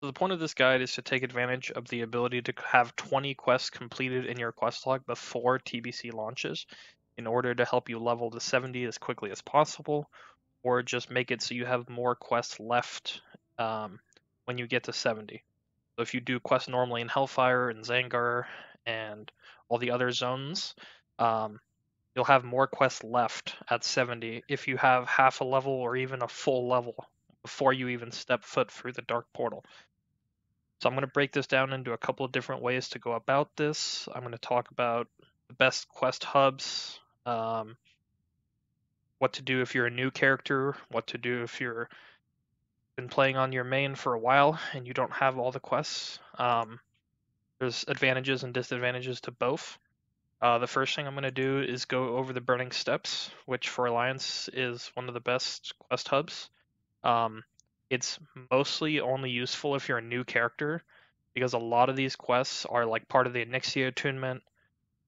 So the point of this guide is to take advantage of the ability to have 20 quests completed in your quest log before TBC launches in order to help you level to 70 as quickly as possible, or just make it so you have more quests left when you get to 70. So if you do quests normally in Hellfire and Zangar and all the other zones, you'll have more quests left at 70 if you have half a level or even a full level before you even step foot through the Dark Portal. So I'm going to break this down into a couple of different ways to go about this. I'm going to talk about the best quest hubs, what to do if you're a new character, what to do if you're been playing on your main for a while and you don't have all the quests. There's advantages and disadvantages to both. The first thing I'm going to do is go over the Burning Steps, which for Alliance is one of the best quest hubs. It's mostly only useful if you're a new character, because a lot of these quests are like part of the Onyxia attunement,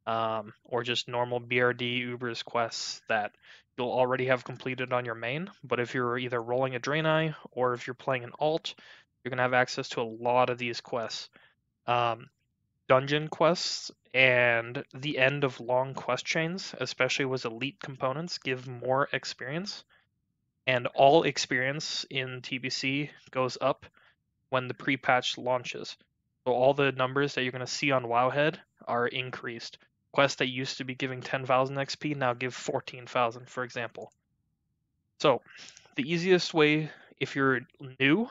or just normal BRD Uber's quests that you'll already have completed on your main. But if you're either rolling a Draenei or if you're playing an alt, you're going to have access to a lot of these quests. Dungeon quests and the end of long quest chains, especially with elite components, give more experience. And all experience in TBC goes up when the pre-patch launches. So all the numbers that you're going to see on wowhead are increased. Quests that used to be giving 10,000 XP now give 14,000, for example. So the easiest way, if you're new,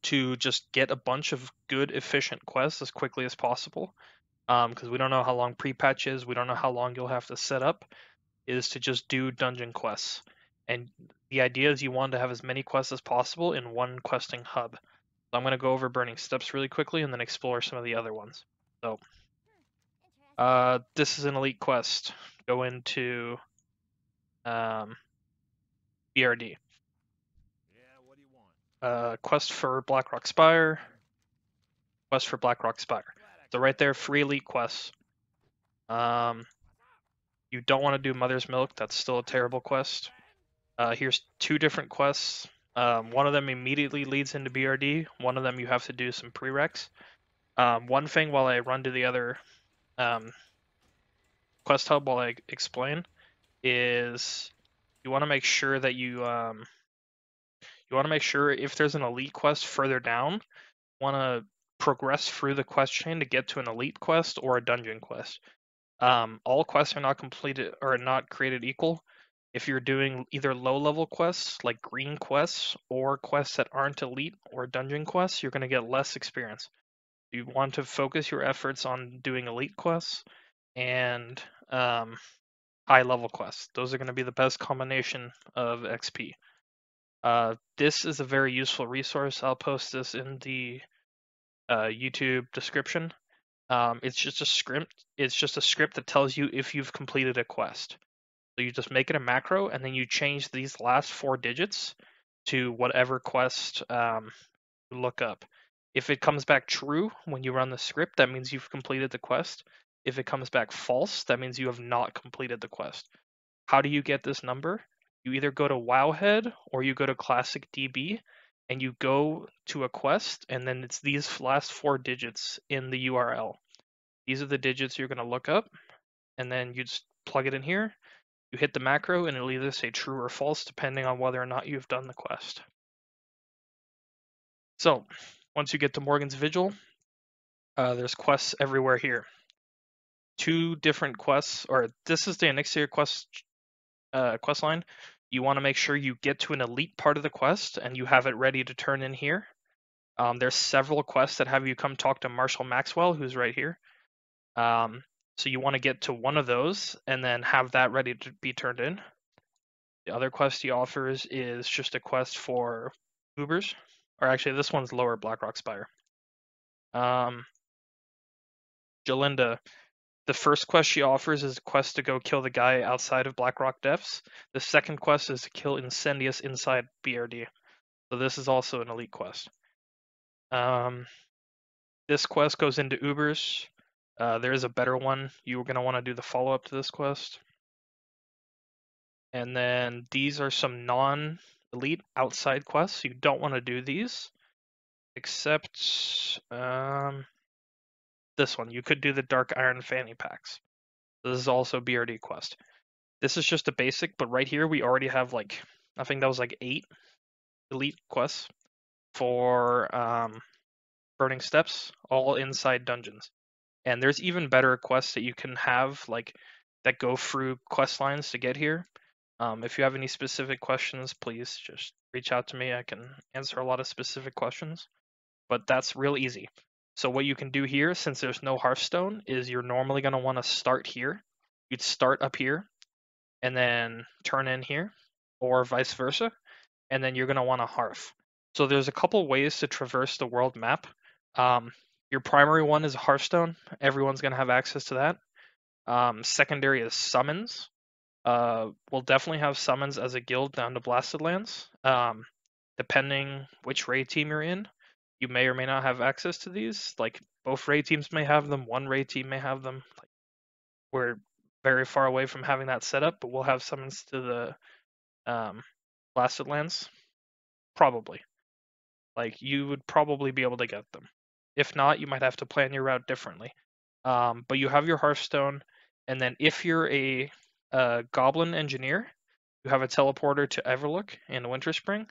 to just get a bunch of good, efficient quests as quickly as possible, because we don't know how long pre-patch is, we don't know how long you'll have to set up, is to just do dungeon quests. And the idea is you want to have as many quests as possible in one questing hub. So I'm going to go over Burning Steps really quickly and then explore some of the other ones. So this is an elite quest. Go into BRD. Quest for Blackrock Spire. Quest for Blackrock Spire. So right there, free elite quests. You don't want to do Mother's Milk. That's still a terrible quest. Here's two different quests. One of them immediately leads into BRD. One of them you have to do some prereqs. One thing while I run to the other quest hub while I explain is you want to make sure that you want to make sure if there's an elite quest further down, you want to progress through the quest chain to get to an elite quest or a dungeon quest. All quests are not completed or not created equal. If you're doing either low level quests like green quests or quests that aren't elite or dungeon quests, you're going to get less experience. You want to focus your efforts on doing elite quests and high level quests. Those are going to be the best combination of XP. This is a very useful resource. I'll post this in the YouTube description. It's just a script. It's just a script that tells you if you've completed a quest. So you just make it a macro, and then you change these last 4 digits to whatever quest you look up. If it comes back true when you run the script, that means you've completed the quest. If it comes back false, that means you have not completed the quest. How do you get this number? You either go to wowhead or you go to classicdb, and you go to a quest, and then it's these last 4 digits in the URL. These are the digits you're going to look up, and then you just plug it in here. You hit the macro, and it'll either say true or false, depending on whether or not you've done the quest. So, once you get to Morgan's Vigil, there's quests everywhere here. 2 different quests, or this is the Onyxia quest line. You want to make sure you get to an elite part of the quest, and you have it ready to turn in here. There's several quests that have you come talk to Marshall Maxwell, who's right here. So you want to get to one of those, and then have that ready to be turned in. The other quest he offers is just a quest for Ubers, or actually this one's lower Blackrock Spire. Jalinda, the first quest she offers is a quest to go kill the guy outside of Blackrock Depths. The second quest is to kill Incendius inside BRD. So this is also an elite quest. This quest goes into Ubers. There is a better one. You're going to want to do the follow-up to this quest. And then these are some non-elite outside quests. You don't want to do these. except this one. You could do the Dark Iron Fanny Packs. This is also BRD quest. This is just a basic, but right here we already have like, I think that was like 8 elite quests for Burning Steps, all inside dungeons. And there's even better quests that you can have, like that go through quest lines to get here. If you have any specific questions, please just reach out to me. I can answer a lot of specific questions, but that's real easy. So what you can do here, since there's no Hearthstone, is you're normally going to want to start here. You'd start up here and then turn in here, or vice versa, and then you're going to want to Hearth. So there's a couple ways to traverse the world map. Your primary one is Hearthstone. Everyone's going to have access to that. Secondary is summons. We'll definitely have summons as a guild down to Blasted Lands. Depending which raid team you're in, you may or may not have access to these. Like both raid teams may have them, one raid team may have them. Like, we're very far away from having that set up, but we'll have summons to the Blasted Lands. Probably. Like you would probably be able to get them. If not, you might have to plan your route differently. But you have your Hearthstone, and then if you're a Goblin Engineer, you have a teleporter to Everlook in Winterspring,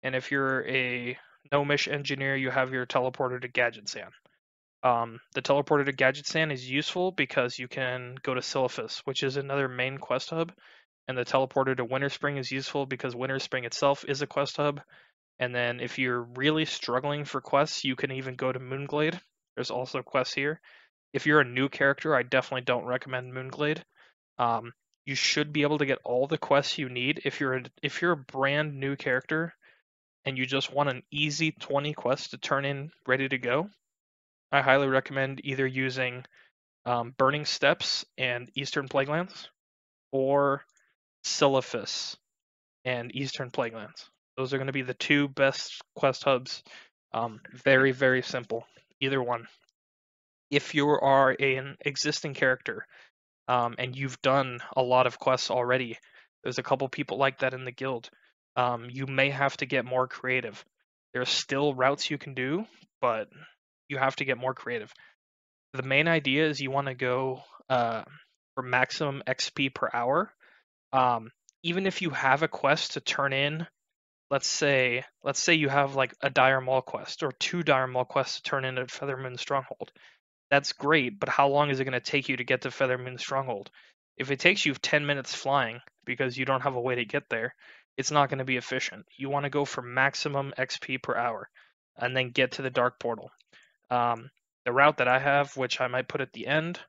and if you're a Gnomish Engineer, you have your teleporter to Gadgetzan. The teleporter to Gadgetzan is useful because you can go to Silphus, which is another main quest hub, and the teleporter to Winterspring is useful because Winterspring itself is a quest hub. And then if you're really struggling for quests, you can even go to Moonglade. There's also quests here. If you're a new character, I definitely don't recommend Moonglade. You should be able to get all the quests you need if you're a brand new character and you just want an easy 20 quests to turn in ready to go. I highly recommend either using Burning Steps and Eastern Plaguelands or Silphus and Eastern Plaguelands. Those are going to be the 2 best quest hubs. Very, very simple. Either one. If you are an existing character and you've done a lot of quests already, there's a couple people like that in the guild. You may have to get more creative. There's still routes you can do, but you have to get more creative. The main idea is you want to go for maximum XP per hour. Even if you have a quest to turn in, let's say you have like a Dire Maul quest or 2 Dire Maul quests to turn in at Feathermoon Stronghold. That's great, but how long is it going to take you to get to Feathermoon Stronghold? If it takes you 10 minutes flying because you don't have a way to get there, it's not going to be efficient. You want to go for maximum XP per hour and then get to the Dark Portal. The route that I have, which I might put at the end,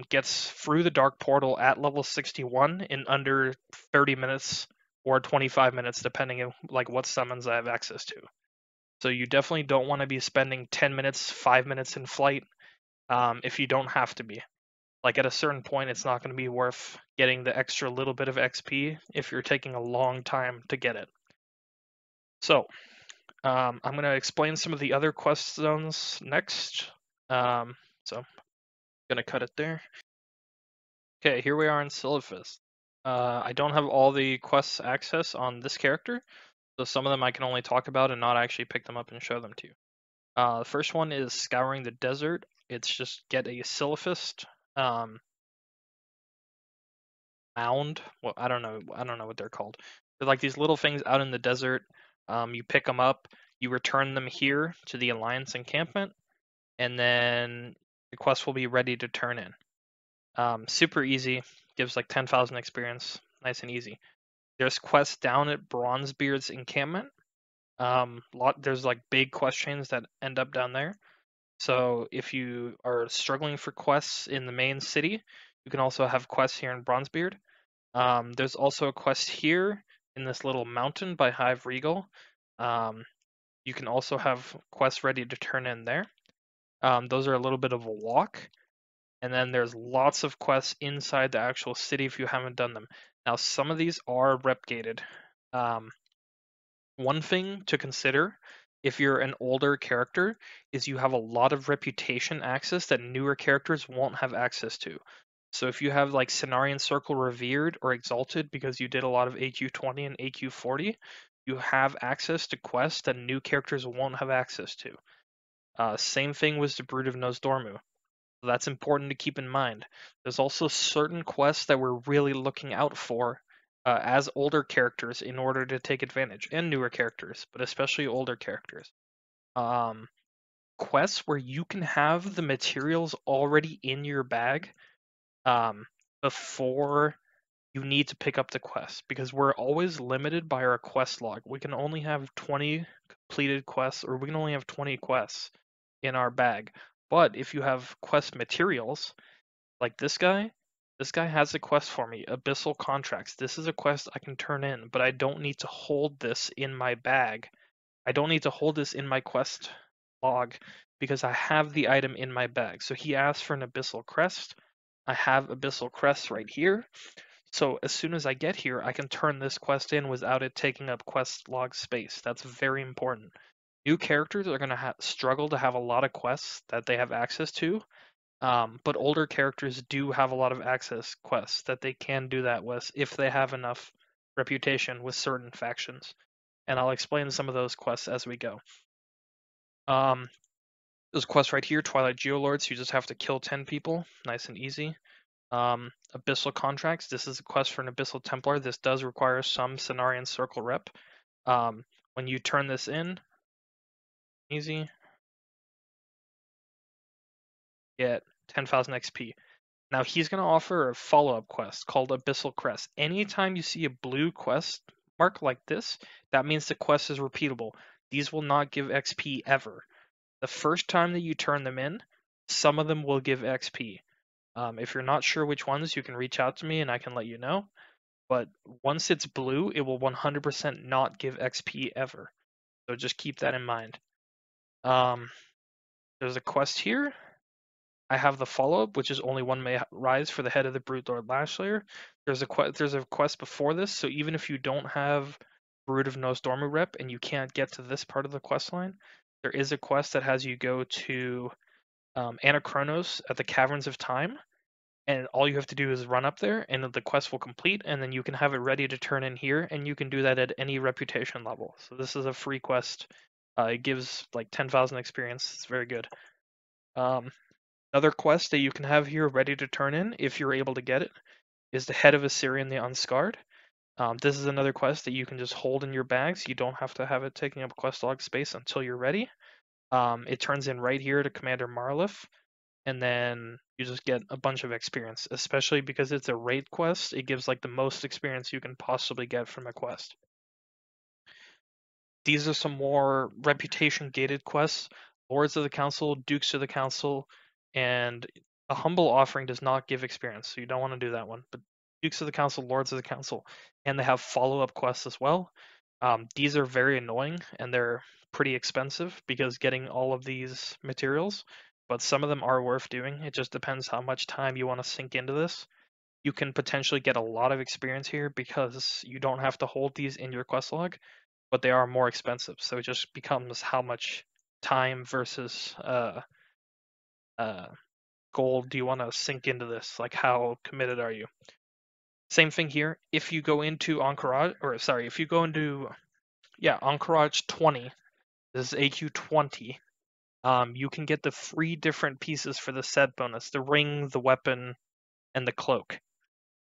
gets through the Dark Portal at level 61 in under 30 minutes or 25 minutes, depending on like what summons I have access to. So you definitely don't want to be spending 10 minutes, 5 minutes in flight if you don't have to be. Like at a certain point, it's not going to be worth getting the extra little bit of XP if you're taking a long time to get it. So I'm going to explain some of the other quest zones next. So I'm going to cut it there. Okay, here we are in Silphus. I don't have all the quests access on this character, so some of them I can only talk about and not actually pick them up and show them to you. The first one is Scouring the Desert. It's just get a Silphist mound. Well, I don't know what they're called. They're like these little things out in the desert. You pick them up, you return them here to the Alliance encampment, and then the quest will be ready to turn in. Super easy, gives like 10,000 experience, nice and easy. There's quests down at Bronzebeard's encampment. There's like big quest chains that end up down there. So if you are struggling for quests in the main city, you can also have quests here in Bronzebeard. There's also a quest here in this little mountain by Hive Regal. You can also have quests ready to turn in there. Those are a little bit of a walk. And then there's lots of quests inside the actual city if you haven't done them. Now, some of these are rep gated. One thing to consider if you're an older character is you have a lot of reputation access that newer characters won't have access to. So if you have like Cenarian Circle Revered or Exalted because you did a lot of AQ20 and AQ40, you have access to quests that new characters won't have access to. Same thing with the Brood of Nosdormu. So that's important to keep in mind. There's also certain quests that we're really looking out for as older characters in order to take advantage, and newer characters, but especially older characters. Quests where you can have the materials already in your bag before you need to pick up the quest, because we're always limited by our quest log. We can only have 20 completed quests, or we can only have 20 quests in our bag. But if you have quest materials, like this guy has a quest for me, Abyssal Contracts. This is a quest I can turn in, but I don't need to hold this in my bag. I don't need to hold this in my quest log because I have the item in my bag. So he asked for an Abyssal Crest. I have Abyssal Crest right here. So as soon as I get here, I can turn this quest in without it taking up quest log space. That's very important. New characters are going to struggle to have a lot of quests that they have access to, but older characters do have a lot of access quests that they can do that with if they have enough reputation with certain factions. And I'll explain some of those quests as we go. There's a quest right here, Twilight Geolords. You just have to kill 10 people, nice and easy. Abyssal Contracts. This is a quest for an Abyssal Templar. This does require some Cenarian Circle rep. When you turn this in, easy, get 10,000 XP. Now he's going to offer a follow-up quest called Abyssal Crest. Anytime you see a blue quest mark like this, that means the quest is repeatable. These will not give XP ever. The first time that you turn them in, some of them will give XP. If you're not sure which ones, you can reach out to me and I can let you know. But once it's blue, it will 100% not give XP ever. So just keep that in mind. There's a quest here. I have the follow-up, which is only one may rise for the head of the Brood Lord Lashslayer. There's a quest before this, so even if you don't have Brood of Nosdormu rep and you can't get to this part of the quest line, there is a quest that has you go to Anachronos at the Caverns of Time, and all you have to do is run up there, and the quest will complete, and then you can have it ready to turn in here, and you can do that at any reputation level. So this is a free quest. It gives like 10,000 experience. It's very good. Another quest that you can have here ready to turn in, if you're able to get it, is the Head of Assyrian the Unscarred. This is another quest that you can just hold in your bags. You don't have to have it taking up quest log space until you're ready. It turns in right here to Commander Marlif, and then you just get a bunch of experience, especially because it's a raid quest. It gives like the most experience you can possibly get from a quest. These are some more reputation gated quests. Lords of the Council, Dukes of the Council, and a humble offering does not give experience, so you don't want to do that one. But Dukes of the Council, Lords of the Council, and they have follow-up quests as well. These are very annoying, and they're pretty expensive because getting all of these materials, but some of them are worth doing. It just depends how much time you want to sink into this. You can potentially get a lot of experience here because you don't have to hold these in your quest log, but they are more expensive. So it just becomes how much time versus gold do you want to sink into this? Like, how committed are you? Same thing here. If you go into Encourage, if you go into Encourage 20, this is AQ 20. You can get the 3 different pieces for the set bonus: the ring, the weapon, and the cloak.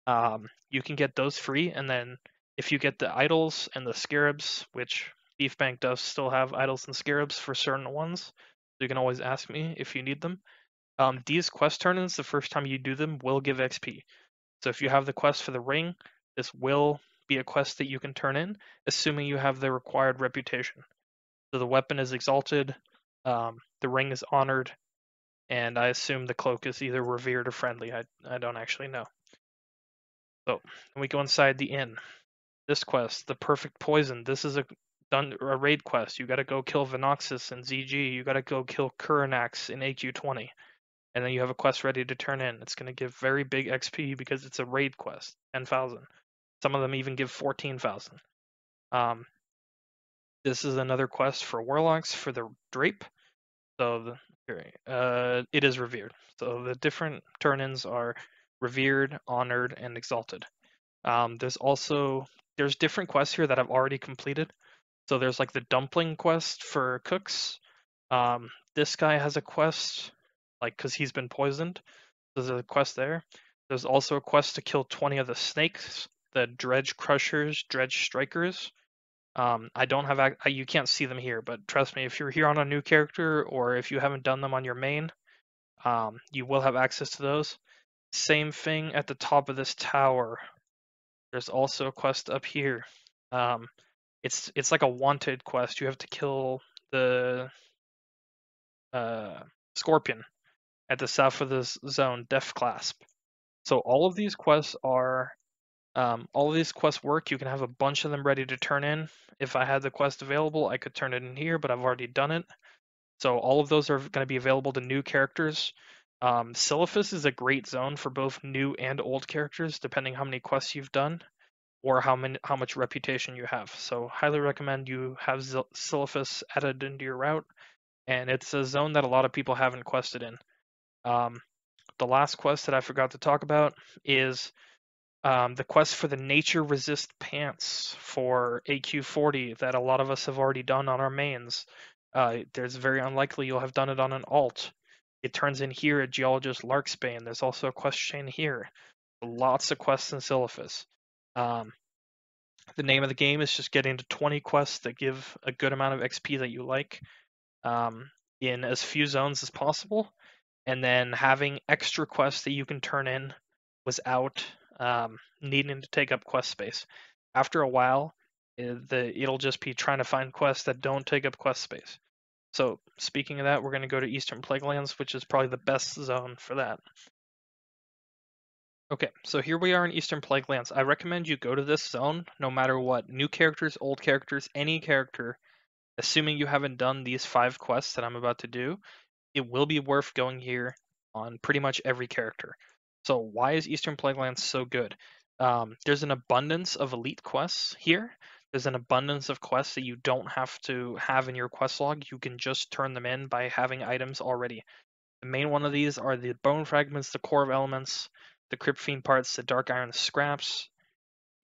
You can get those free, and then if you get the idols and the scarabs, which Thief Bank does still have idols and scarabs for certain ones, so you can always ask me if you need them. These quest turn-ins, the first time you do them, will give XP. So if you have the quest for the ring, this will be a quest that you can turn in, assuming you have the required reputation. So the weapon is exalted, the ring is honored, and I assume the cloak is either revered or friendly. I don't actually know. So we go inside the inn. This quest, the Perfect Poison. This is a raid quest. You got to go kill Venoxus in ZG. You got to go kill Kuranax in AQ20. And then you have a quest ready to turn in. It's going to give very big XP because it's a raid quest, 10,000. Some of them even give 14,000. This is another quest for Warlocks for the Drape. So it is revered. So the different turn-ins are revered, honored, and exalted. There's different quests here that I've already completed. So there's like the dumpling quest for cooks. This guy has a quest, like, because he's been poisoned. There's a quest there. There's also a quest to kill 20 of the snakes, the dredge crushers, dredge strikers. I don't have you can't see them here, but trust me, if you're here on a new character or if you haven't done them on your main, you will have access to those. Same thing at the top of this tower. There's also a quest up here. It's like a wanted quest. You have to kill the scorpion at the south of this zone, Death Clasp. So all of these quests are all of these quests work. You can have a bunch of them ready to turn in. If I had the quest available, I could turn it in here, but I've already done it. So all of those are going to be available to new characters. Silphus is a great zone for both new and old characters, depending how many quests you've done or how much reputation you have. So highly recommend you have Silphus added into your route, and it's a zone that a lot of people haven't quested in. The last quest that I forgot to talk about is the quest for the nature resist pants for AQ40 that a lot of us have already done on our mains. There's very unlikely you'll have done it on an alt. It turns in here at Geologist Larkspane. There's also a quest chain here. Lots of quests in Silphus. The name of the game is just getting to 20 quests that give a good amount of XP that you like in as few zones as possible, and then having extra quests that you can turn in without needing to take up quest space. After a while, it'll just be trying to find quests that don't take up quest space. So speaking of that, we're going to go to Eastern Plaguelands, which is probably the best zone for that. Okay, so here we are in Eastern Plaguelands. I recommend you go to this zone no matter what. New characters, old characters, any character, assuming you haven't done these 5 quests that I'm about to do, it will be worth going here on pretty much every character. So why is Eastern Plaguelands so good? There's an abundance of elite quests here. There's an abundance of quests that you don't have to have in your quest log. You can just turn them in by having items already. The main one of these are the bone fragments, the core of elements, the crypt fiend parts, the dark iron scraps,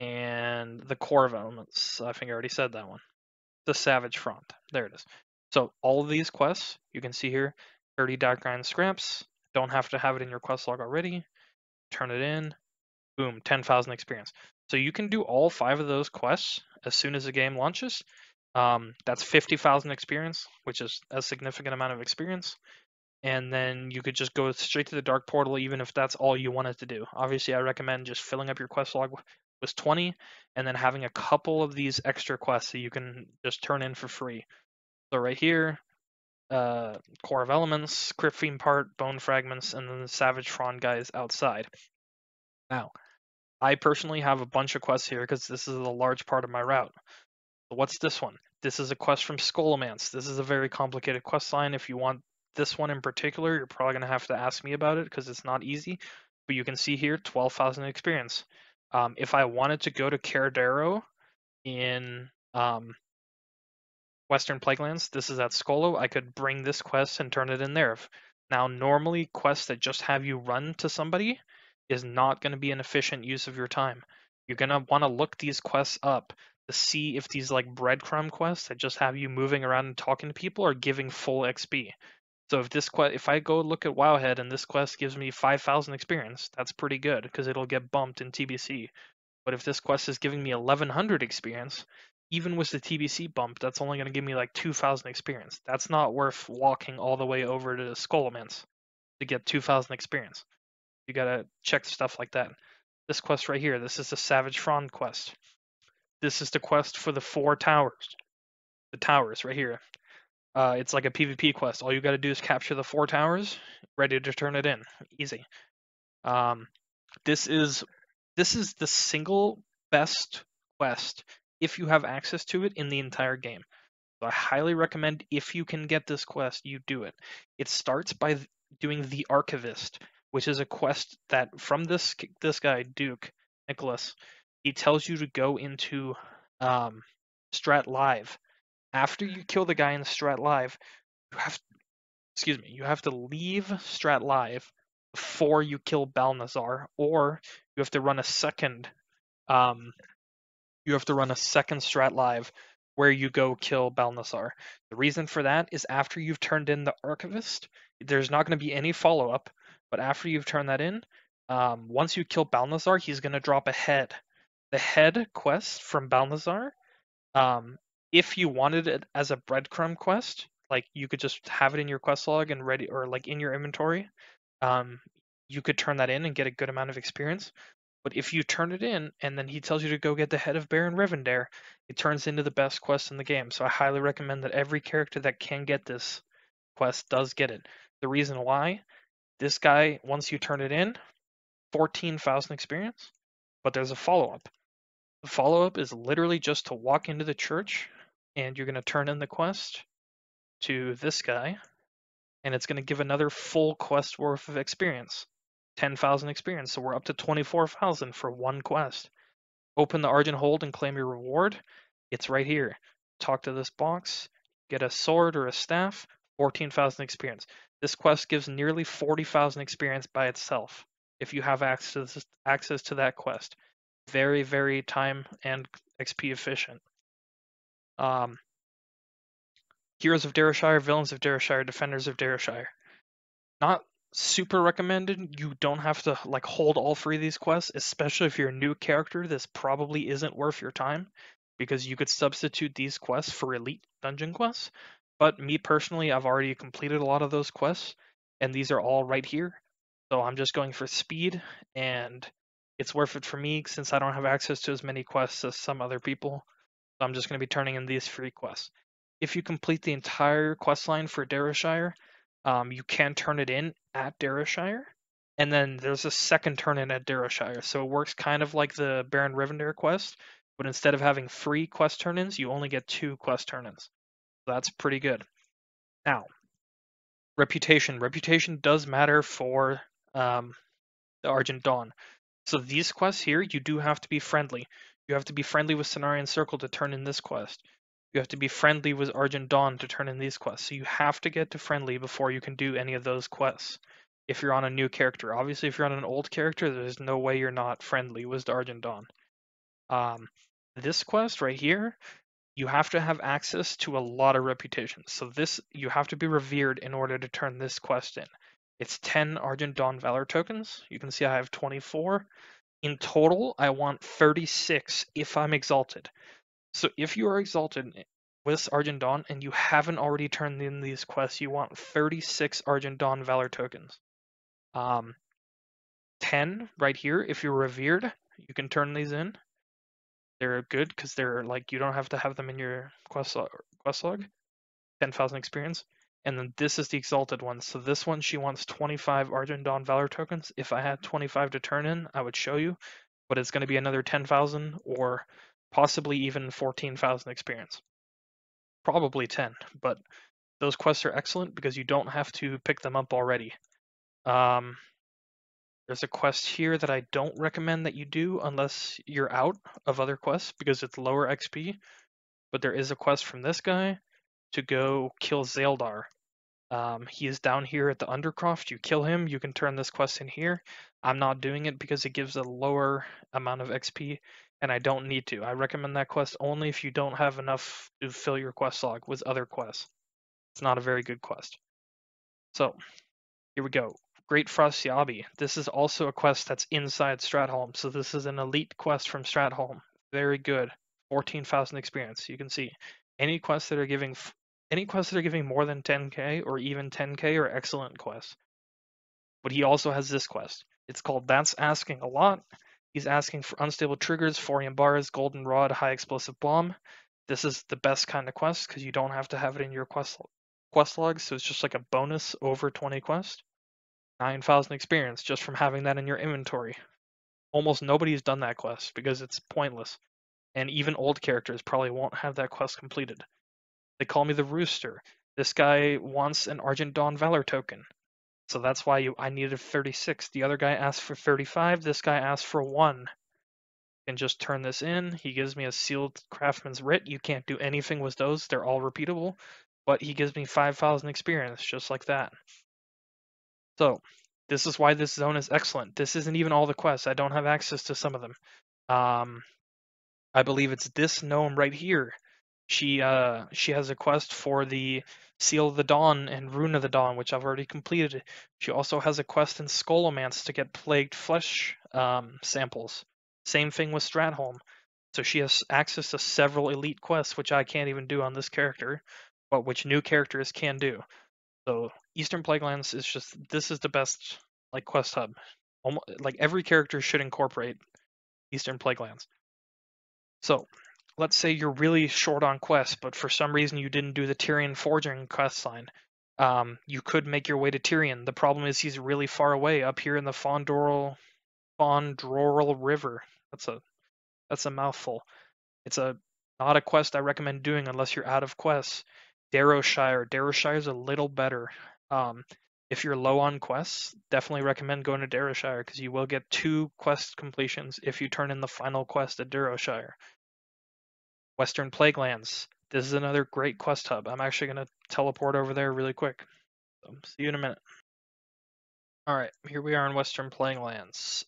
and the core of elements. I think I already said that one. The savage front. There it is. So all of these quests, you can see here, 30 dark iron scraps. Don't have to have it in your quest log already. Turn it in. Boom, 10,000 experience. So you can do all 5 of those quests as soon as the game launches. That's 50,000 experience, which is a significant amount of experience. And then you could just go straight to the Dark Portal, even if that's all you wanted to do. Obviously, I recommend just filling up your quest log with 20, and then having a couple of these extra quests that you can just turn in for free. So right here, Core of Elements, Crypt Fiend Part, Bone Fragments, and then the Savage Frond guys outside. Now, I personally have a bunch of quests here because this is a large part of my route. So what's this one? This is a quest from Scholomance. This is a very complicated quest line. If you want this one in particular, you're probably going to have to ask me about it because it's not easy. But you can see here, 12,000 experience. If I wanted to go to Caradero in Western Plaguelands, this is at Skolo, I could bring this quest and turn it in there. Now, normally quests that just have you run to somebody is not going to be an efficient use of your time. You're going to want to look these quests up to see if these like breadcrumb quests that just have you moving around and talking to people are giving full XP. So if I go look at Wowhead and this quest gives me 5,000 experience, that's pretty good because it'll get bumped in TBC. But if this quest is giving me 1,100 experience, even with the TBC bump, that's only going to give me like 2,000 experience. That's not worth walking all the way over to Scholomance to get 2,000 experience. You gotta check stuff like that. This quest right here, this is the Savage Frond quest. This is the quest for the 4 towers. The towers right here. It's like a PvP quest. All you gotta do is capture the 4 towers, ready to turn it in. Easy. This is the single best quest if you have access to it in the entire game. So I highly recommend if you can get this quest, you do it. It starts by doing the Archivist, which is a quest that from this guy, Duke, Nicholas, he tells you to go into Strat Live. After you kill the guy in Strat Live, you have to leave Strat Live before you kill Balnazar, or you have to run a second Strat Live where you go kill Balnazzar. The reason for that is after you've turned in the Archivist, there's not going to be any follow-up, but after you've turned that in, once you kill Balnazzar, he's going to drop a head. The head quest from Balnazzar, if you wanted it as a breadcrumb quest, like you could just have it in your quest log and ready, or like in your inventory, you could turn that in and get a good amount of experience. But if you turn it in and then he tells you to go get the head of Baron Revendare, it turns into the best quest in the game. So I highly recommend that every character that can get this quest does get it. The reason why, this guy, once you turn it in, 14,000 experience, but there's a follow-up. The follow-up is literally just to walk into the church and you're going to turn in the quest to this guy, and it's going to give another full quest worth of experience. 10,000 experience, so we're up to 24,000 for one quest. Open the Argent Hold and claim your reward. It's right here. Talk to this box, get a sword or a staff, 14,000 experience. This quest gives nearly 40,000 experience by itself if you have access to that quest. Very, very time and XP efficient. Heroes of Darrowshire, Villains of Darrowshire, Defenders of Darrowshire. Not super recommended. You don't have to like hold all three of these quests, especially if you're a new character. This probably isn't worth your time because you could substitute these quests for elite dungeon quests. But me personally, I've already completed a lot of those quests, and these are all right here. So I'm just going for speed, and it's worth it for me since I don't have access to as many quests as some other people. So I'm just going to be turning in these free quests. If you complete the entire quest line for Darrowshire, you can turn it in at Darrowshire, and then there's a second turn in at Darrowshire. So it works kind of like the Baron Revendare quest, but instead of having 3 quest turn-ins, you only get 2 quest turn-ins. So that's pretty good. Now, reputation. Reputation does matter for the Argent Dawn. So these quests here, you do have to be friendly. You have to be friendly with Cenarian Circle to turn in this quest. You have to be friendly with Argent Dawn to turn in these quests. So you have to get to friendly before you can do any of those quests. If you're on a new character, obviously, if you're on an old character, there's no way you're not friendly with Argent Dawn. This quest right here, you have to have access to a lot of reputation. So this, you have to be revered in order to turn this quest in. It's 10 Argent Dawn Valor tokens. You can see I have 24. In total, I want 36 if I'm exalted. So if you are exalted with Argent Dawn and you haven't already turned in these quests, you want 36 Argent Dawn Valor tokens. 10 right here. If you're revered, you can turn these in. They're good because they're like, you don't have to have them in your quest log. 10,000 experience. And then this is the exalted one. So this one, she wants 25 Argent Dawn Valor tokens. If I had 25 to turn in, I would show you, but it's going to be another 10,000 or possibly even 14,000 experience. Probably 10, but those quests are excellent because you don't have to pick them up already. There's a quest here that I don't recommend that you do unless you're out of other quests because it's lower XP, but there is a quest from this guy to go kill Zaeldar. He is down here at the Undercroft. You kill him, you can turn this quest in here. I'm not doing it because it gives a lower amount of XP, and I don't need to. I recommend that quest only if you don't have enough to fill your quest log with other quests. It's not a very good quest. So, here we go. Great Frost Yabi. This is also a quest that's inside Stratholme, so this is an elite quest from Stratholme. Very good. 14,000 experience. You can see any quests that are giving more than 10k or even 10k are excellent quests. But he also has this quest. It's called That's Asking a Lot. He's asking for unstable triggers, Forian bars, golden rod, high explosive bomb. This is the best kind of quest because you don't have to have it in your quest log, so it's just like a bonus over 20 quests. 9,000 experience just from having that in your inventory. Almost nobody's done that quest because it's pointless, and even old characters probably won't have that quest completed. They call me the Rooster. This guy wants an Argent Dawn Valor token, so that's why I needed 36. The other guy asked for 35. This guy asked for 1. And just turn this in. He gives me a sealed Craftsman's Writ. You can't do anything with those. They're all repeatable, but he gives me 5,000 experience just like that. So this is why this zone is excellent. This isn't even all the quests. I don't have access to some of them. I believe it's this gnome right here She has a quest for the Seal of the Dawn and Rune of the Dawn, which I've already completed. She also has a quest in Scholomance to get plagued flesh samples. Same thing with Stratholme. So she has access to several elite quests, which I can't even do on this character, but which new characters can do. So Eastern Plaguelands is just, this is the best like quest hub. Like every character should incorporate Eastern Plaguelands. So let's say you're really short on quests, but for some reason you didn't do the Tyrion Forging quest line. You could make your way to Tyrion. The problem is he's really far away up here in the Fondorol River. That's a mouthful. It's not a quest I recommend doing unless you're out of quests. Darrowshire is a little better. Um, if you're low on quests, definitely recommend going to Darrowshire because you will get 2 quest completions if you turn in the final quest at Darrowshire. Western Plaguelands. This is another great quest hub. I'm actually going to teleport over there really quick. So, see you in a minute. Alright, here we are in Western Plaguelands.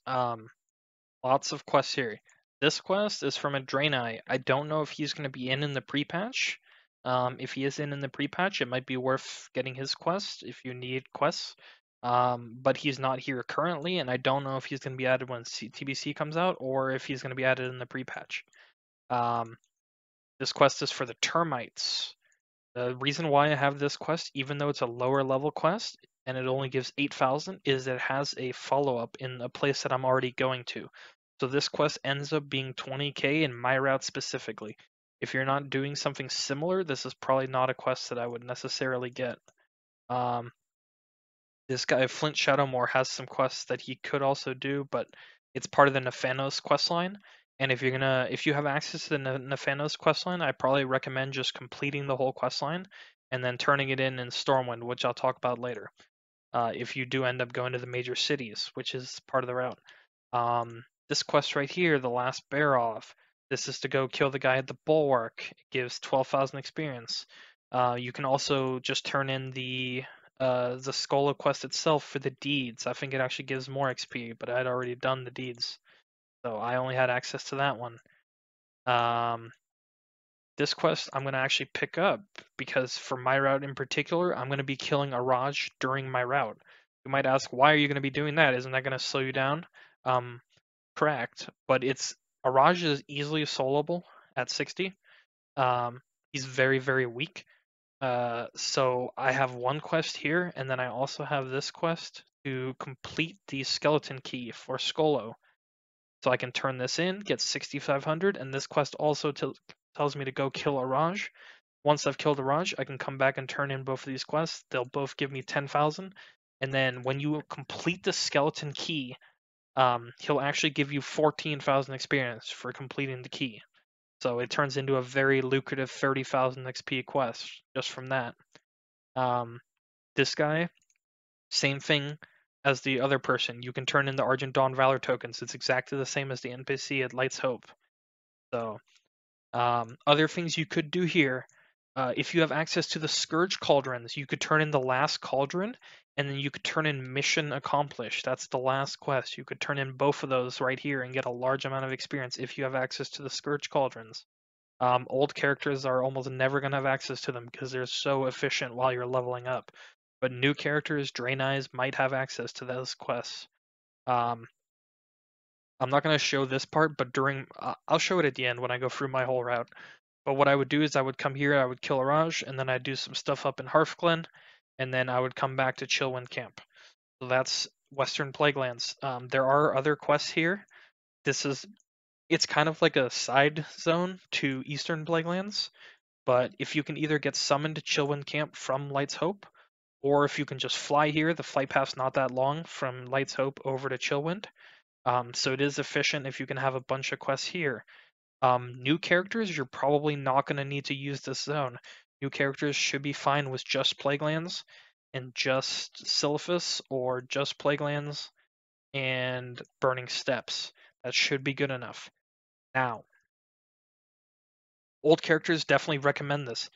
Lots of quests here. This quest is from a Draenei. I don't know if he's going to be in the pre-patch. If he is in the pre-patch, it might be worth getting his quest if you need quests. But he's not here currently, and I don't know if he's going to be added when TBC comes out or if he's going to be added in the pre-patch. This quest is for the termites. The reason why I have this quest, even though it's a lower level quest and it only gives 8,000, is it has a follow-up in a place that I'm already going to. So this quest ends up being 20k in my route specifically. If you're not doing something similar, this is probably not a quest that I would necessarily get. This guy Flint Shadowmoor has some quests that he could also do, but it's part of the Nephanos quest line. And if you have access to the Nephanos quest line, I probably recommend just completing the whole quest line and then turning it in Stormwind, which I'll talk about later. If you do end up going to the major cities, which is part of the route. This quest right here, the last bear off. This is to go kill the guy at the bulwark. It gives 12,000 experience. You can also just turn in the Skola quest itself for the deeds. I think it actually gives more XP, but I'd already done the deeds, so I only had access to that one. This quest I'm going to actually pick up because for my route in particular, I'm going to be killing Araj during my route. You might ask, why are you going to be doing that? Isn't that going to slow you down? Correct, but Araj is easily soloable at 60. He's very, very weak. So I have one quest here, and then I also have this quest to complete the skeleton key for Skolo. So I can turn this in, get 6,500, and this quest also tells me to go kill Araj. Once I've killed Araj, I can come back and turn in both of these quests. They'll both give me 10,000. And then when you complete the skeleton key, he'll actually give you 14,000 experience for completing the key. So it turns into a very lucrative 30,000 XP quest just from that. This guy, same thing as the other person. You can turn in the Argent Dawn Valor tokens. It's exactly the same as the NPC at Light's Hope. So other things you could do here, if you have access to the Scourge Cauldrons, you could turn in the last Cauldron, and then you could turn in Mission Accomplished. That's the last quest. You could turn in both of those right here and get a large amount of experience if you have access to the Scourge Cauldrons. Old characters are almost never going to have access to them because they're so efficient while you're leveling up. But new characters, Draenei's, might have access to those quests. I'm not going to show this part, but I'll show it at the end when I go through my whole route. But what I would do is I would come here, I would kill Araj, and then I'd do some stuff up in Hearthglen, and then I would come back to Chillwind Camp. So that's Western Plaguelands. There are other quests here. It's kind of like a side zone to Eastern Plaguelands, but if you can either get summoned to Chillwind Camp from Light's Hope, or if you can just fly here, the flight path's not that long from Light's Hope over to Chillwind. So it is efficient if you can have a bunch of quests here. New characters, you're probably not going to need to use this zone. New characters should be fine with just Plaguelands and just Silphus or just Plaguelands and Burning Steppes. That should be good enough. Now, old characters definitely recommend this.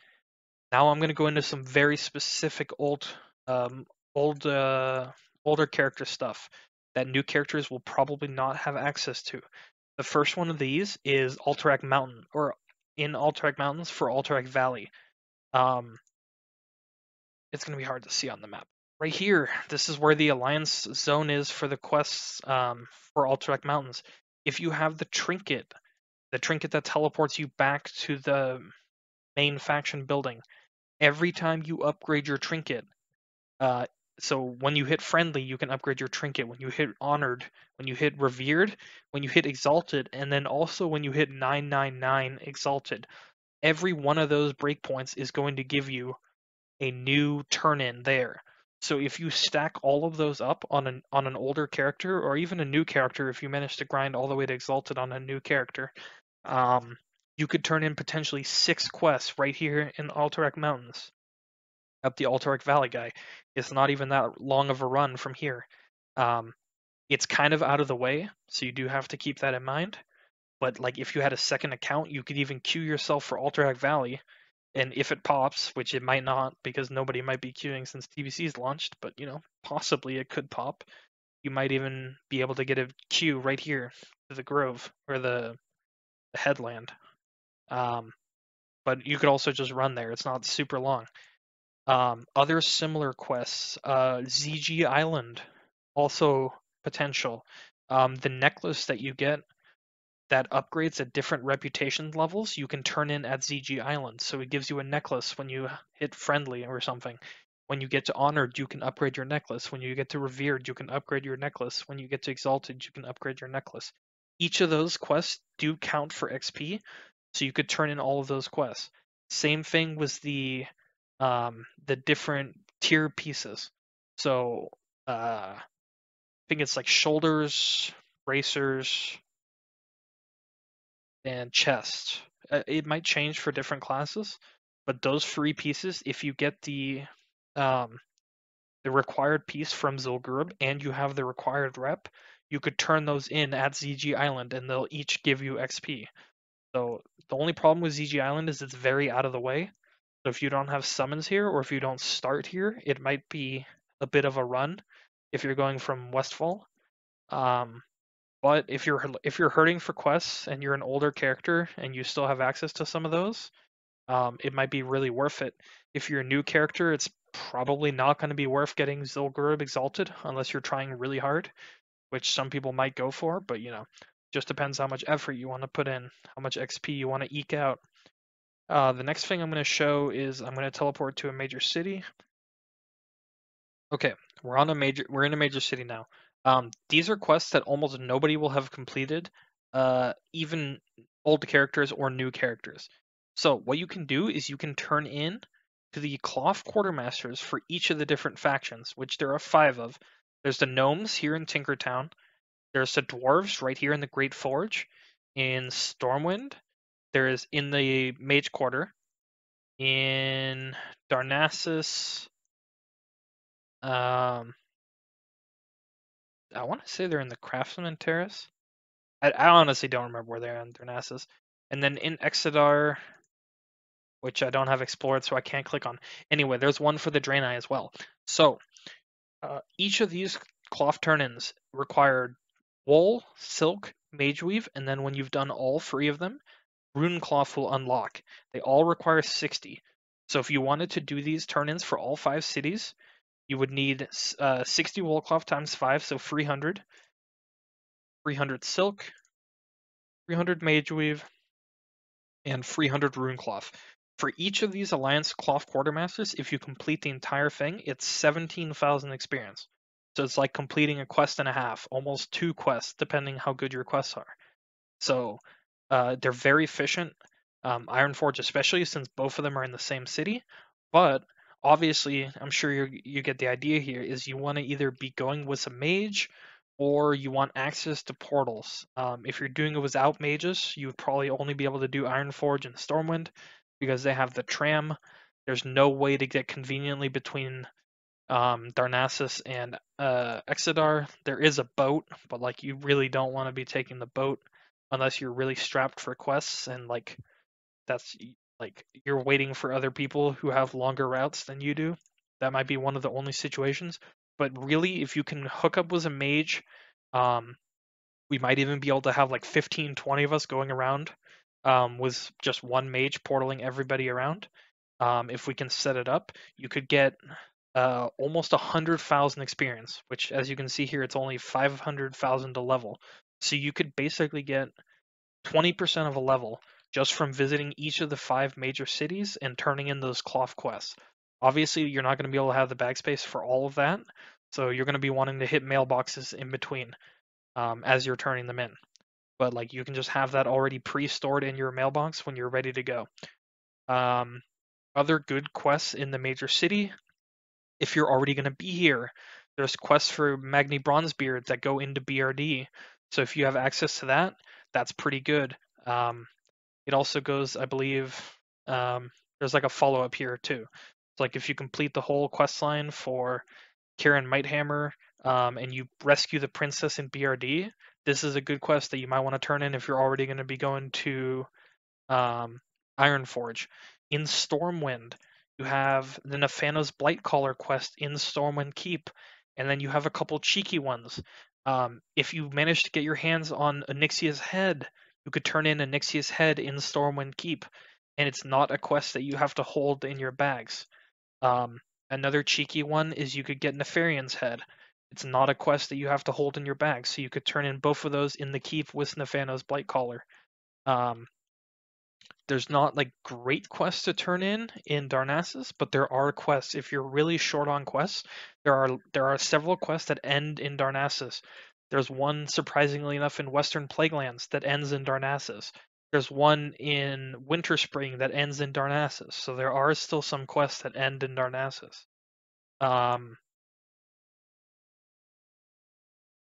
Now I'm going to go into some very specific older character stuff that new characters will probably not have access to. The first one of these is Alterac Mountain, or in Alterac Mountains for Alterac Valley. It's going to be hard to see on the map. Right here, this is where the Alliance zone is for the quests for Alterac Mountains. If you have the trinket that teleports you back to the main faction building, every time you upgrade your trinket, so when you hit friendly, you can upgrade your trinket. When you hit honored, when you hit revered, when you hit exalted, and then also when you hit 999 exalted, every one of those breakpoints is going to give you a new turn in there. So if you stack all of those up on an older character, or even a new character, if you manage to grind all the way to exalted on a new character, you could turn in potentially 6 quests right here in Alterac Mountains. Up the Alterac Valley guy. It's not even that long of a run from here. It's kind of out of the way, so you do have to keep that in mind. But like if you had a second account, you could even queue yourself for Alterac Valley, and if it pops, which it might not because nobody might be queuing since TBC's launched, but possibly it could pop. You might even be able to get a queue right here to the Grove or the headland. But you could also just run there. It's not super long. Other similar quests, ZG Island, also potential. The necklace that you get that upgrades at different reputation levels, you can turn in at ZG Island. So it gives you a necklace when you hit friendly or something. When you get to honored, you can upgrade your necklace. When you get to revered, you can upgrade your necklace. When you get to exalted, you can upgrade your necklace. Each of those quests do count for XP, so you could turn in all of those quests. Same thing was the different tier pieces. So I think it's like shoulders, bracers, and chest. It might change for different classes, but those 3 pieces, if you get the required piece from Zul'Gurub and you have the required rep, you could turn those in at ZG Island and they'll each give you XP. So the only problem with ZG Island is it's very out of the way. So if you don't have summons here, or if you don't start here, it might be a bit of a run if you're going from Westfall. But if you're hurting for quests and you're an older character and you still have access to some of those, it might be really worth it. If you're a new character, it's probably not going to be worth getting Zul'Gurub exalted unless you're trying really hard, which some people might go for. But just depends how much effort you want to put in, how much XP you want to eke out. The next thing I'm going to show is I'm going to teleport to a major city. Okay, we're in a major city now. These are quests that almost nobody will have completed, even old characters or new characters. So what you can do is you can turn in to the cloth quartermasters for each of the different factions, which there are 5 of. There's the gnomes here in Tinkertown. There's the dwarves right here in the Great Forge. In Stormwind, there is in the Mage Quarter. In Darnassus, I want to say they're in the Craftsman Terrace. I honestly don't remember where they're in Darnassus. And then in Exodar, which I don't have explored, so I can't click on. Anyway, there's one for the Draenei as well. So each of these cloth turn-ins require wool, silk, mageweave, and then when you've done all 3 of them, rune cloth will unlock. They all require 60. So if you wanted to do these turn-ins for all 5 cities, you would need 60 wool cloth times 5, so 300. 300 silk, 300 mageweave, and 300 rune cloth. For each of these Alliance cloth quartermasters, if you complete the entire thing, it's 17,000 experience. So it's like completing a quest and a half, almost 2 quests, depending how good your quests are. So they're very efficient. Ironforge especially, since both of them are in the same city. But obviously, I'm sure you get the idea here, is you want to either be going with a mage or you want access to portals. If you're doing it without mages, you would probably only be able to do Ironforge and Stormwind because they have the tram. There's no way to get conveniently between Darnassus and Exodar. There is a boat, but like you really don't want to be taking the boat unless you're really strapped for quests, and like that's like you're waiting for other people who have longer routes than you do. That might be one of the only situations. But really, if you can hook up with a mage, we might even be able to have like 15, 20 of us going around with just one mage portaling everybody around. If we can set it up, you could get almost 100,000 experience, which, as you can see here, it's only 500,000 to level. So you could basically get 20% of a level just from visiting each of the 5 major cities and turning in those cloth quests. Obviously, you're not going to be able to have the bag space for all of that, so you're going to be wanting to hit mailboxes in between as you're turning them in. But like you can just have that already pre-stored in your mailbox when you're ready to go. Other good quests in the major city, if you're already going to be here, there's quests for Magni Bronzebeard that go into BRD. So if you have access to that, that's pretty good. It also goes, I believe, there's like a follow-up here too. It's like if you complete the whole quest line for Kieran Mighthammer and you rescue the princess in BRD, this is a good quest that you might want to turn in if you're already going to be going to Ironforge. In Stormwind, you have the Nafano's Blightcaller quest in Stormwind Keep, and then you have a couple cheeky ones. If you manage to get your hands on Onyxia's head, you could turn in Onyxia's head in Stormwind Keep, and it's not a quest that you have to hold in your bags. Another cheeky one is you could get Nefarian's head. It's not a quest that you have to hold in your bag, so you could turn in both of those in the keep with Nefano's Blightcaller. There's not like great quests to turn in Darnassus, but there are quests. If you're really short on quests, there are several quests that end in Darnassus. There's one, surprisingly enough, in Western Plaguelands that ends in Darnassus. There's one in Winterspring that ends in Darnassus. So there are still some quests that end in Darnassus.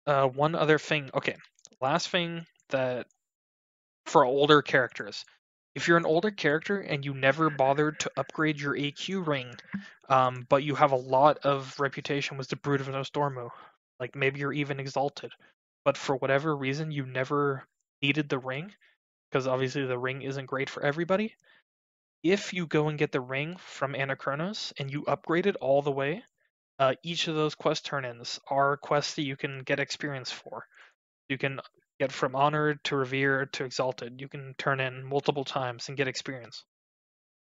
One other thing. Okay, last thing that for older characters. If you're an older character and you never bothered to upgrade your AQ ring, but you have a lot of reputation with the Brood of Nostormu, like maybe you're even exalted, but for whatever reason you never needed the ring, because obviously the ring isn't great for everybody. If you go and get the ring from Anachronos and you upgrade it all the way, each of those quest turn-ins are quests that you can get experience for. You can get from honored to revered to exalted. You can turn in multiple times and get experience.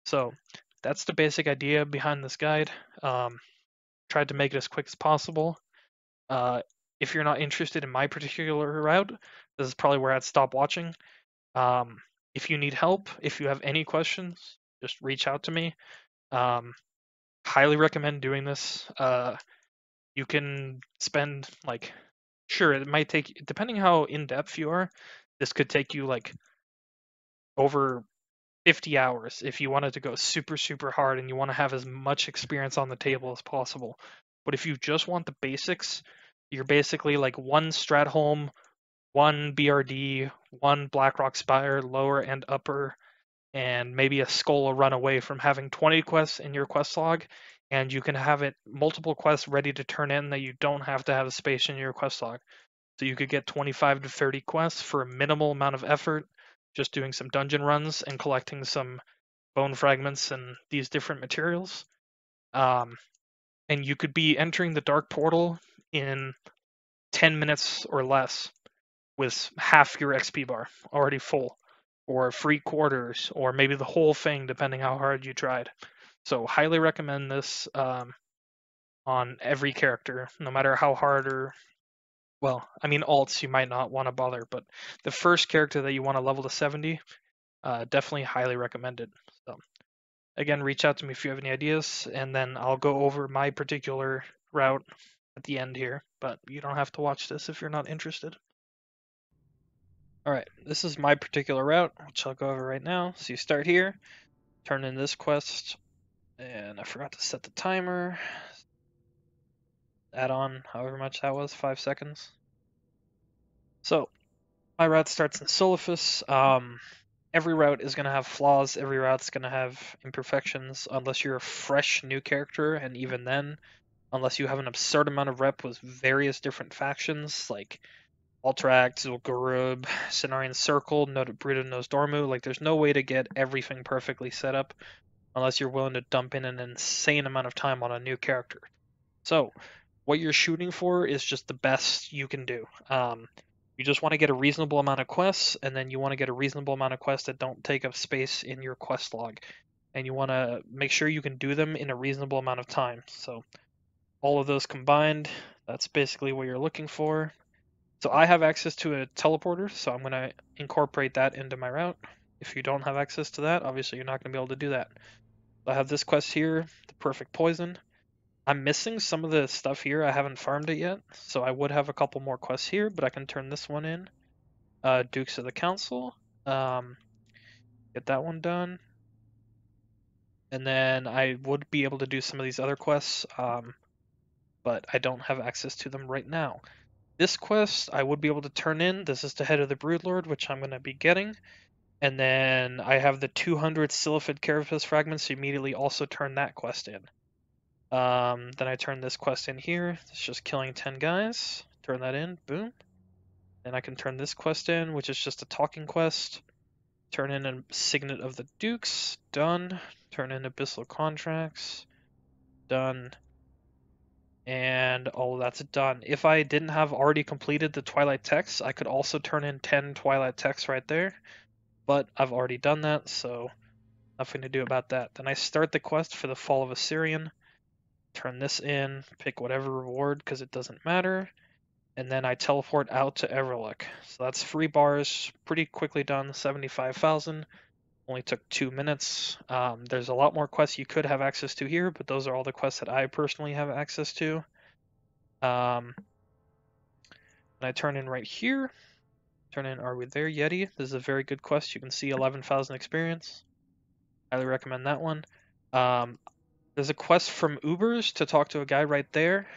So that's the basic idea behind this guide. Tried to make it as quick as possible. If you're not interested in my particular route, this is probably where I'd stop watching. If you need help, if you have any questions, just reach out to me. Highly recommend doing this. You can spend like, sure, it might take, depending how in depth you are, this could take you like over 50 hours if you wanted to go super, super hard and you want to have as much experience on the table as possible. But if you just want the basics, you're basically like one Stratholme, one BRD, one Blackrock Spire, lower and upper, and maybe a Skull run away from having 20 quests in your quest log, and you can have it multiple quests ready to turn in that you don't have to have a space in your quest log. So you could get 25 to 30 quests for a minimal amount of effort, just doing some dungeon runs and collecting some bone fragments and these different materials. And you could be entering the Dark Portal in 10 minutes or less with half your XP bar already full, or 3/4, or maybe the whole thing, depending how hard you tried. So highly recommend this on every character, no matter how hard or, well, I mean, alts you might not want to bother, but the first character that you want to level to 70, definitely highly recommended. So again, reach out to me if you have any ideas, and then I'll go over my particular route at the end here, but you don't have to watch this if you're not interested. Alright, this is my particular route, which I'll go over right now. So you start here, turn in this quest, and I forgot to set the timer. Add on however much that was, 5 seconds. So my route starts in Silphus. Every route is going to have flaws, every route's going to have imperfections, unless you're a fresh new character, and even then, unless you have an absurd amount of rep with various different factions, like Alteract, Zul'Gurub, Cenarian Circle, Brood of Nosdormu. Like, there's no way to get everything perfectly set up unless you're willing to dump in an insane amount of time on a new character. So, what you're shooting for is just the best you can do. You just want to get a reasonable amount of quests, and then you want to get a reasonable amount of quests that don't take up space in your quest log. And you want to make sure you can do them in a reasonable amount of time. So all of those combined, that's basically what you're looking for. So I have access to a teleporter, so I'm going to incorporate that into my route. If you don't have access to that, obviously you're not going to be able to do that. So I have this quest here, the perfect poison. I'm missing some of the stuff here. I haven't farmed it yet, so I would have a couple more quests here, but I can turn this one in. Dukes of the Council. Get that one done. And then I would be able to do some of these other quests, but I don't have access to them right now. This quest I would be able to turn in. This is the Head of the Broodlord, which I'm going to be getting. And then I have the 200 Silphid Carapace fragments, so immediately also turn that quest in. Then I turn this quest in here. It's just killing 10 guys. Turn that in, boom. And I can turn this quest in, which is just a talking quest. Turn in a Signet of the Dukes, done. Turn in Abyssal Contracts, done. And all of that's done. If I didn't have already completed the Twilight Texts, I could also turn in 10 Twilight Texts right there. But I've already done that, so nothing to do about that. Then I start the quest for the Fall of Assyrian. Turn this in, pick whatever reward because it doesn't matter. And then I teleport out to Everlook. So that's 3 bars, pretty quickly done, 75,000. Only took 2 minutes. There's a lot more quests you could have access to here, but those are all the quests that I personally have access to. And I turn in right here. Turn in Are We There, Yeti? This is a very good quest. You can see 11,000 experience. Highly recommend that one. There's a quest from Ubers to talk to a guy right there,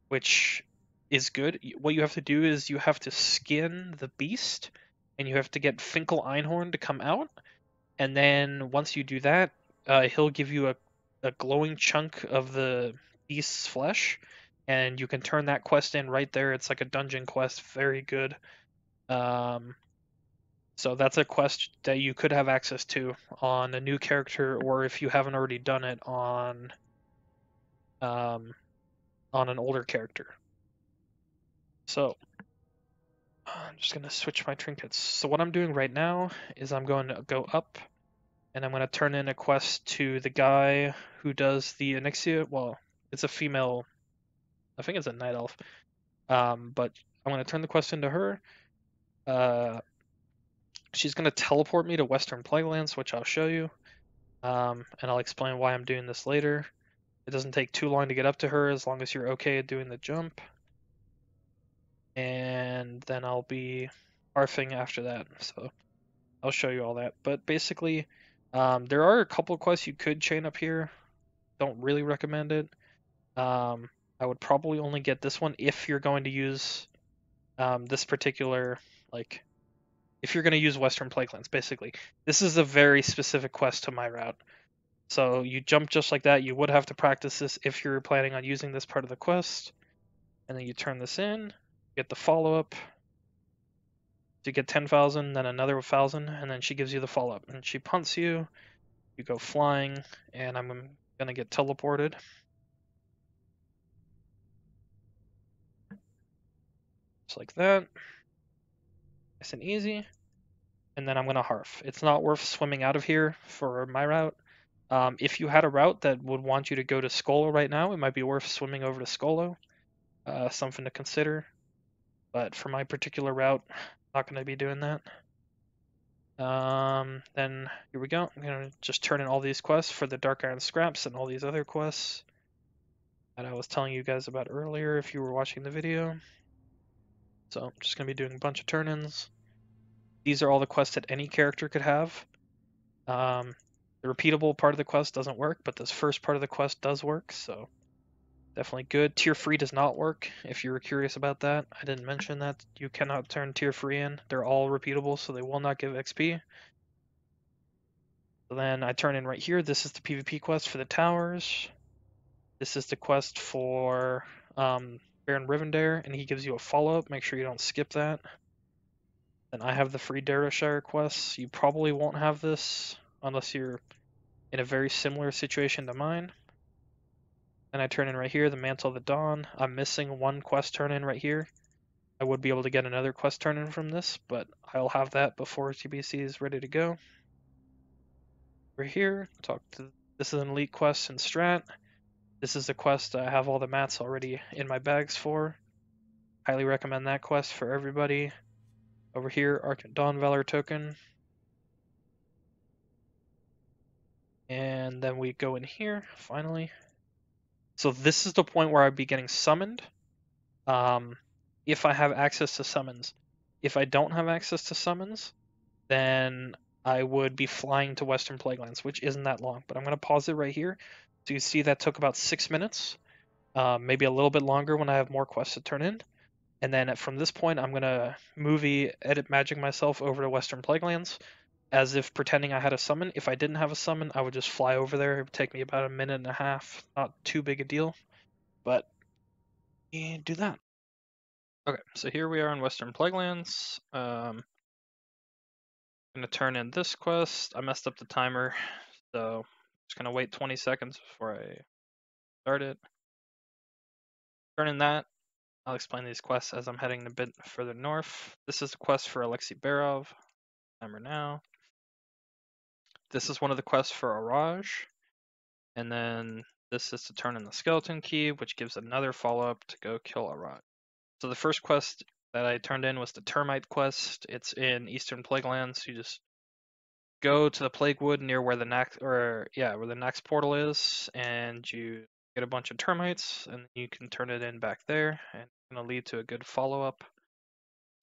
which is good. What you have to do is you have to skin the beast, and you have to get Finkel Einhorn to come out. And then once you do that, he'll give you a glowing chunk of the beast's flesh, and you can turn that quest in right there. It's like a dungeon quest, very good. So that's a quest that you could have access to on a new character, or if you haven't already done it on an older character. So I'm just gonna switch my trinkets. So what I'm doing right now is I'm going to go up, and I'm going to turn in a quest to the guy who does the Onyxia. Well, it's a female. I think it's a night elf. But I'm going to turn the quest into her. She's going to teleport me to Western Plaguelands, which I'll show you. And I'll explain why I'm doing this later. It doesn't take too long to get up to her as long as you're okay at doing the jump. And then I'll be arfing after that. So I'll show you all that. But basically, there are a couple quests you could chain up here. Don't really recommend it. I would probably only get this one if you're going to use this particular, like, if you're going to use Western Plaguelands, basically. This is a very specific quest to my route. So you jump just like that. You would have to practice this if you're planning on using this part of the quest. And then you turn this in, get the follow-up. You get 10,000, then another 1,000, and then she gives you the follow-up. And she punts you, you go flying, and I'm going to get teleported. Just like that. Nice and easy. And then I'm going to harf. It's not worth swimming out of here for my route. If you had a route that would want you to go to Skolo right now, it might be worth swimming over to Skolo. Something to consider. But for my particular route, not going to be doing that. Then here we go. I'm going to just turn in all these quests for the Dark Iron Scraps and all these other quests that I was telling you guys about earlier if you were watching the video. So I'm just going to be doing a bunch of turn-ins. These are all the quests that any character could have. The repeatable part of the quest doesn't work, but this first part of the quest does work, so definitely good. Tier free does not work, if you were curious about that. I didn't mention that. You cannot turn tier free in. They're all repeatable, so they will not give XP. So then I turn in right here. This is the PvP quest for the towers. This is the quest for Baron Rivendare, and he gives you a follow-up. Make sure you don't skip that. Then I have the free Darrowshire quests. You probably won't have this unless you're in a very similar situation to mine. And I turn in right here, the Mantle of the Dawn. I'm missing one quest turn in right here. I would be able to get another quest turn in from this, but I'll have that before TBC is ready to go. We're here, this is an elite quest in Strat. This is a quest I have all the mats already in my bags for. Highly recommend that quest for everybody. Over here, Arcent Dawn Valor token. And then we go in here, finally. So this is the point where I'd be getting summoned. If I have access to summons. If I don't have access to summons, then I would be flying to Western Plaguelands, which isn't that long. But I'm going to pause it right here. So you see that took about 6 minutes, maybe a little bit longer when I have more quests to turn in. And then from this point, I'm going to movie edit magic myself over to Western Plaguelands, as if pretending I had a summon. If I didn't have a summon, I would just fly over there. It would take me about a minute and a half. Not too big a deal, but yeah, do that. Okay, so here we are in Western Plaguelands. I'm gonna turn in this quest. I messed up the timer, so I'm just gonna wait 20 seconds before I start it. Turn in that. I'll explain these quests as I'm heading a bit further north. This is the quest for Alexei Barov. Timer now. This is one of the quests for Araj. And then this is to turn in the skeleton key, which gives another follow-up to go kill Araj. So the first quest that I turned in was the Termite quest. It's in Eastern Plaguelands. You just go to the Plague Wood near where the Nax portal is, and you get a bunch of termites, and you can turn it in back there, and it's gonna lead to a good follow-up.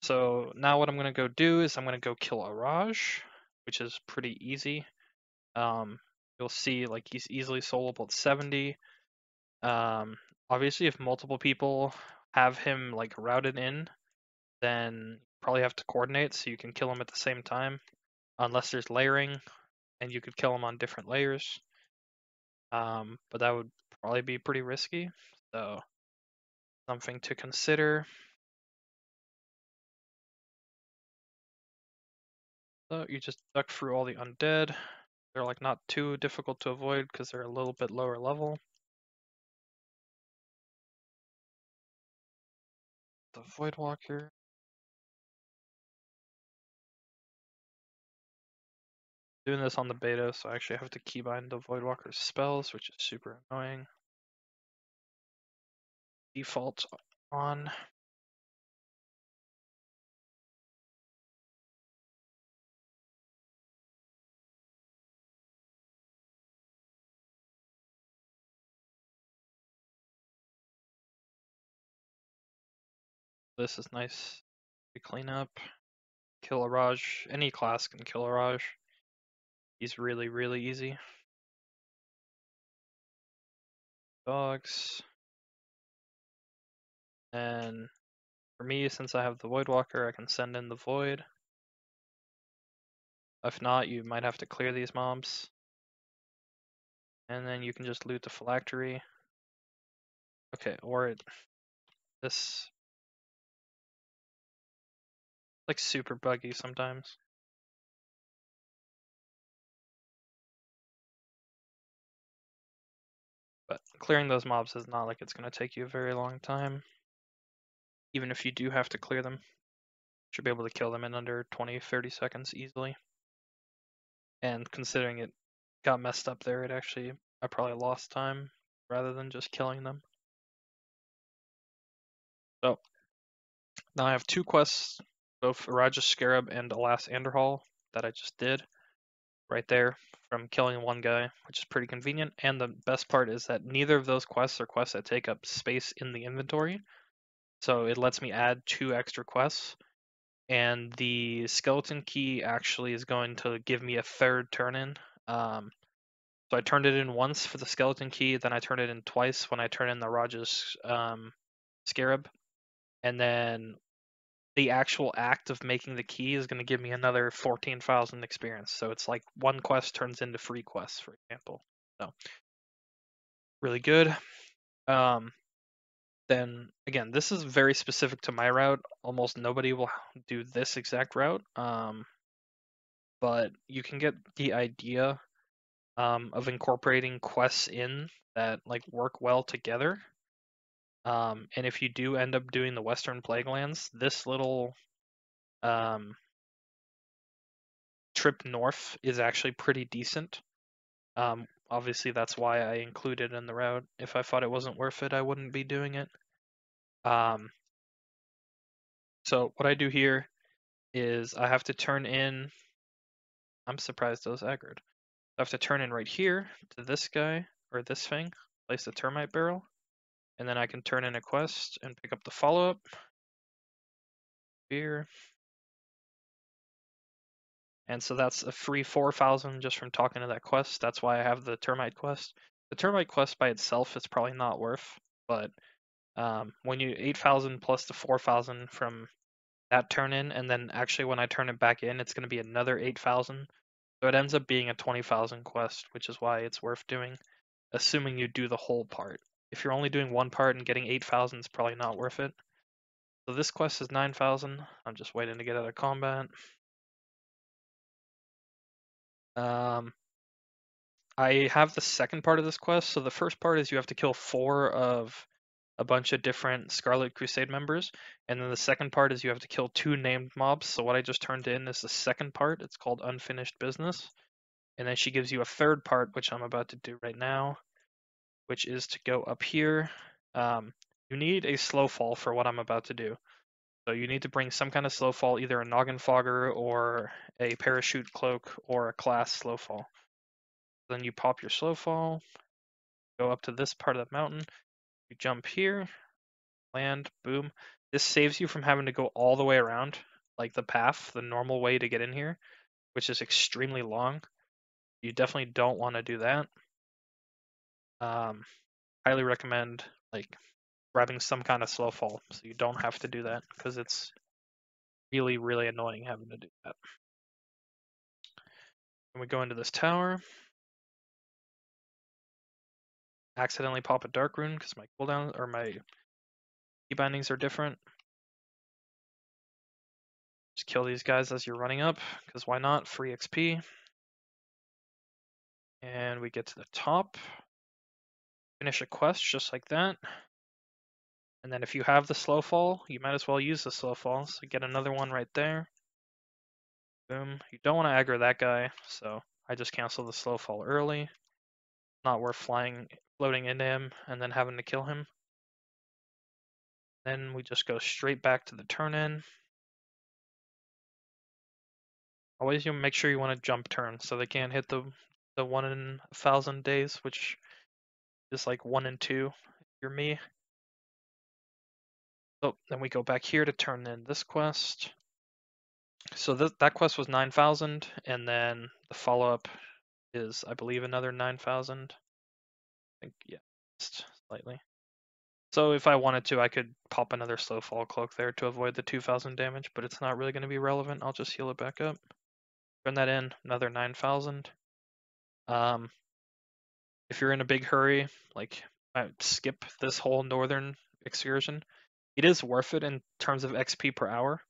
So now what I'm gonna go do is I'm gonna go kill Araj, which is pretty easy. You'll see like he's easily soloable at 70. Obviously, if multiple people have him like routed in, then you probably have to coordinate so you can kill him at the same time, unless there's layering, and you could kill him on different layers. But that would probably be pretty risky, so something to consider. So you just duck through all the undead. They're like not too difficult to avoid because they're a little bit lower level. The Voidwalker. Doing this on the beta, so I actually have to keybind the Voidwalker's spells, which is super annoying. Default on. This is nice to clean up. Kill a Raj. Any class can kill a Raj. He's really, really easy. Dogs. And for me, since I have the Voidwalker, I can send in the Void. If not, you might have to clear these mobs. And then you can just loot the phylactery. Okay, or this like super buggy sometimes. But clearing those mobs is not like it's going to take you a very long time. Even if you do have to clear them, you should be able to kill them in under 20-30 seconds easily. And considering it got messed up there, I probably lost time rather than just killing them. So now I have two quests, both Araja's Scarab and Alas Anderhall, that I just did right there from killing one guy, which is pretty convenient. And the best part is that neither of those quests are quests that take up space in the inventory. So it lets me add 2 extra quests. And the skeleton key actually is going to give me a third turn in. So I turned it in once for the skeleton key, then I turned it in twice when I turn in the Raja's Scarab. And then the actual act of making the key is going to give me another 14,000 experience. So it's like one quest turns into 3 quests, for example. So really good. Then again, this is very specific to my route. Almost nobody will do this exact route. But you can get the idea of incorporating quests in that like work well together. And if you do end up doing the Western Plaguelands, this little trip north is actually pretty decent. Obviously, that's why I included it in the route. If I thought it wasn't worth it, I wouldn't be doing it. So what I do here is I have to turn in. I'm surprised those aggroed. I have to turn in right here to this guy or this thing, place the termite barrel, and then I can turn in a quest and pick up the follow-up. Here. And so that's a free 4,000 just from talking to that quest. That's why I have the termite quest. The termite quest by itself is probably not worth, but when you 8,000 plus the 4,000 from that turn in, and then actually when I turn it back in, it's going to be another 8,000. So it ends up being a 20,000 quest, which is why it's worth doing, assuming you do the whole part. If you're only doing one part and getting 8,000 is probably not worth it. So this quest is 9,000. I'm just waiting to get out of combat. I have the second part of this quest. So the first part is you have to kill 4 of a bunch of different Scarlet Crusade members, and then the second part is you have to kill 2 named mobs. So what I just turned in is the second part. It's called Unfinished Business. And then she gives you a third part, which I'm about to do right now, which is to go up here. You need a slow fall for what I'm about to do. So you need to bring some kind of slow fall, either a noggin fogger or a parachute cloak or a class slow fall. Then you pop your slow fall, go up to this part of the mountain, you jump here, land, boom. This saves you from having to go all the way around, like the path, the normal way to get in here, which is extremely long. You definitely don't want to do that. Highly recommend like grabbing some kind of slow fall so you don't have to do that, because it's really, really annoying having to do that. And we go into this tower. Accidentally pop a dark rune because my cooldown or my key bindings are different. Just kill these guys as you're running up, because why not? Free XP. And we get to the top. Finish a quest just like that. And then if you have the slow fall, you might as well use the slow fall. So get another one right there. Boom. You don't want to aggro that guy, so I just cancel the slow fall early. Not worth floating into him and then having to kill him. Then we just go straight back to the turn in. Always you make sure you want to jump turn so they can't hit the 1 in 1,000 days, which is like 1 in 2 if you're me. So then we go back here to turn in this quest. So that quest was 9,000, and then the follow-up is, I believe, another 9,000. I think, yeah, just slightly. So if I wanted to, I could pop another slow fall cloak there to avoid the 2,000 damage, but it's not really going to be relevant. I'll just heal it back up. Turn that in, another 9,000. If you're in a big hurry, like skip this whole northern excursion. It is worth it in terms of XP per hour.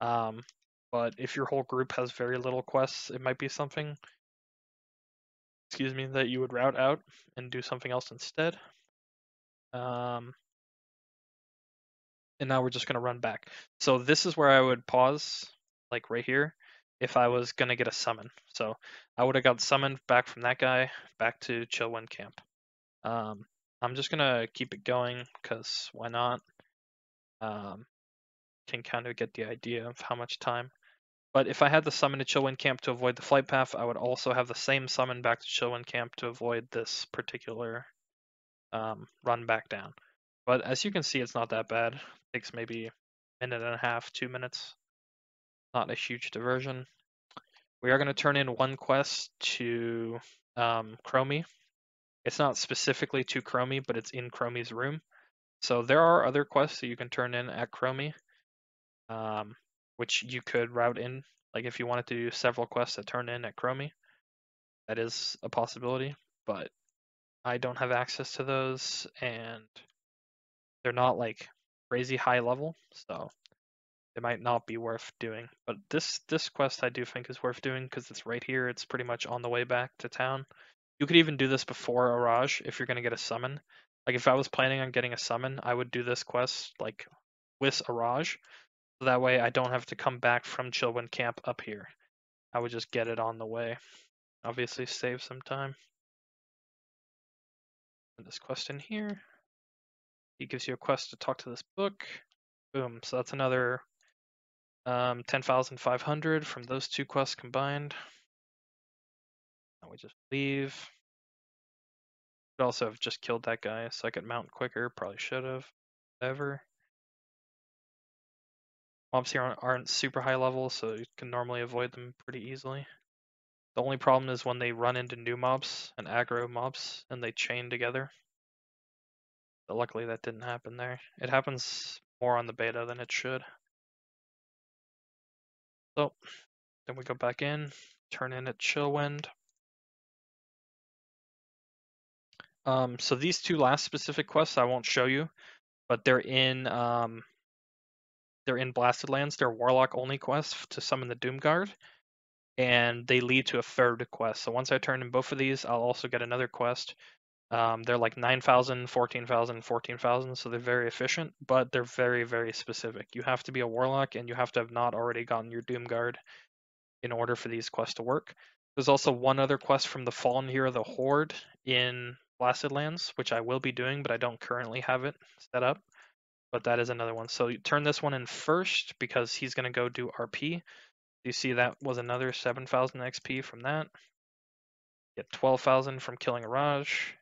But if your whole group has very little quests, it might be something, that you would route out and do something else instead. And now we're just going to run back. So this is where I would pause, like right here, if I was going to get a summon. So I would have got summoned back from that guy, back to Chillwind Camp. I'm just going to keep it going, because why not? Can kind of get the idea of how much time. But if I had the summon to Chillwind Camp to avoid the flight path, I would also have the same summon back to Chillwind Camp to avoid this particular run back down. But as you can see, it's not that bad. It takes maybe a minute and a half, 2 minutes. Not a huge diversion. We are going to turn in one quest to Chromie. It's not specifically to Chromie, but it's in Chromie's room. So there are other quests that you can turn in at Chromie, which you could route in. Like if you wanted to do several quests that turn in at Chromie, that is a possibility. But I don't have access to those, and they're not like crazy high level, so it might not be worth doing. But this quest I do think is worth doing because it's right here. It's pretty much on the way back to town. You could even do this before Araj if you're going to get a summon. Like if I was planning on getting a summon, I would do this quest like with Araj. So that way I don't have to come back from Chillwind Camp up here. I would just get it on the way. Obviously save some time. Put this quest in here. He gives you a quest to talk to this book. Boom. So that's another 10,500 from those two quests combined. Now we just leave. Could also have just killed that guy so I could mount quicker. Probably should have. Whatever. Mobs here aren't super high level, so you can normally avoid them pretty easily. The only problem is when they run into new mobs and aggro mobs and they chain together. But luckily that didn't happen there. It happens more on the beta than it should. So then we go back in, turn in at Chillwind. So these two last specific quests I won't show you, but they're in Blasted Lands. They're Warlock only quests to summon the Doomguard, and they lead to a third quest. So once I turn in both of these, I'll also get another quest. They're like 9,000, 14,000, 14,000, so they're very efficient, but they're very, very specific. You have to be a Warlock, and you have to have not already gotten your Doomguard in order for these quests to work. There's also one other quest from the Fallen Hero, the Horde, in Blasted Lands, which I will be doing, but I don't currently have it set up. But that is another one. So you turn this one in first because he's going to go do RP. You see that was another 7,000 XP from that. Get 12,000 from killing a Raj.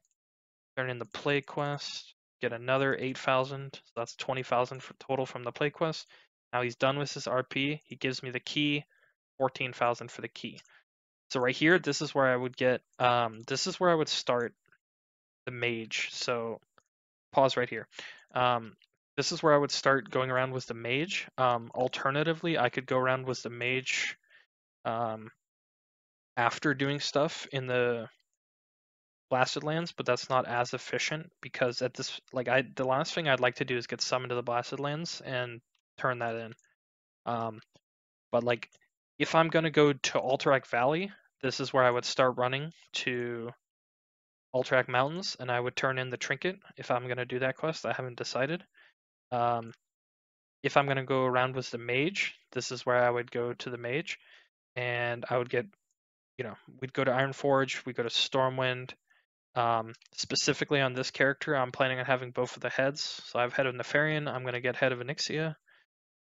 Turn in the play quest. Get another 8,000. So that's 20,000 total from the play quest. Now he's done with his RP. He gives me the key. 14,000 for the key. So right here, this is where I would get. This is where I would start the mage. So pause right here. This is where I would start going around with the mage. Alternatively, I could go around with the mage after doing stuff in the Blasted Lands, but that's not as efficient because at this, like, the last thing I'd like to do is get summoned to the Blasted Lands and turn that in. But like, if I'm gonna go to Alterac Valley, this is where I would start running to Alterac Mountains, and I would turn in the trinket if I'm gonna do that quest. I haven't decided. If I'm gonna go around with the mage, this is where I would go to the mage, and I would get, we'd go to Ironforge, we go to Stormwind. Specifically on this character, I'm planning on having both of the heads. So I have Head of Nefarian, I'm gonna get Head of Onyxia,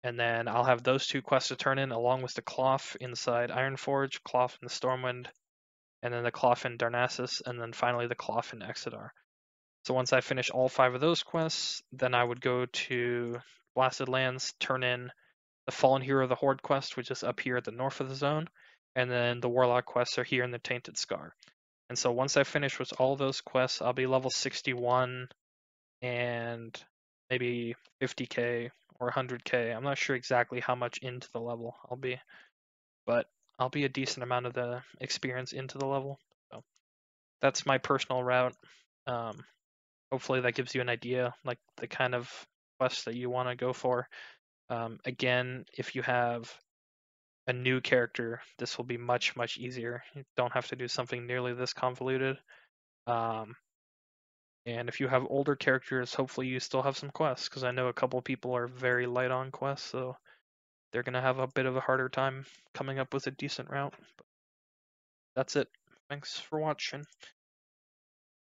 and then I'll have those two quests to turn in along with the Cloth inside Ironforge, Cloth in the Stormwind, and then the Cloth in Darnassus, and then finally the Cloth in Exodar. So once I finish all 5 of those quests, then I would go to Blasted Lands, turn in the Fallen Hero of the Horde quest, which is up here at the north of the zone, and then the Warlock quests are here in the Tainted Scar. And so once I finish with all those quests, I'll be level 61 and maybe 50k or 100k. I'm not sure exactly how much into the level I'll be, but I'll be a decent amount of the experience into the level. So that's my personal route. Hopefully that gives you an idea, like the kind of quests that you want to go for. Again, if you have a new character, this will be much, much easier. You don't have to do something nearly this convoluted. And if you have older characters, hopefully you still have some quests, because I know a couple people are very light on quests, so they're going to have a bit of a harder time coming up with a decent route. But that's it. Thanks for watching.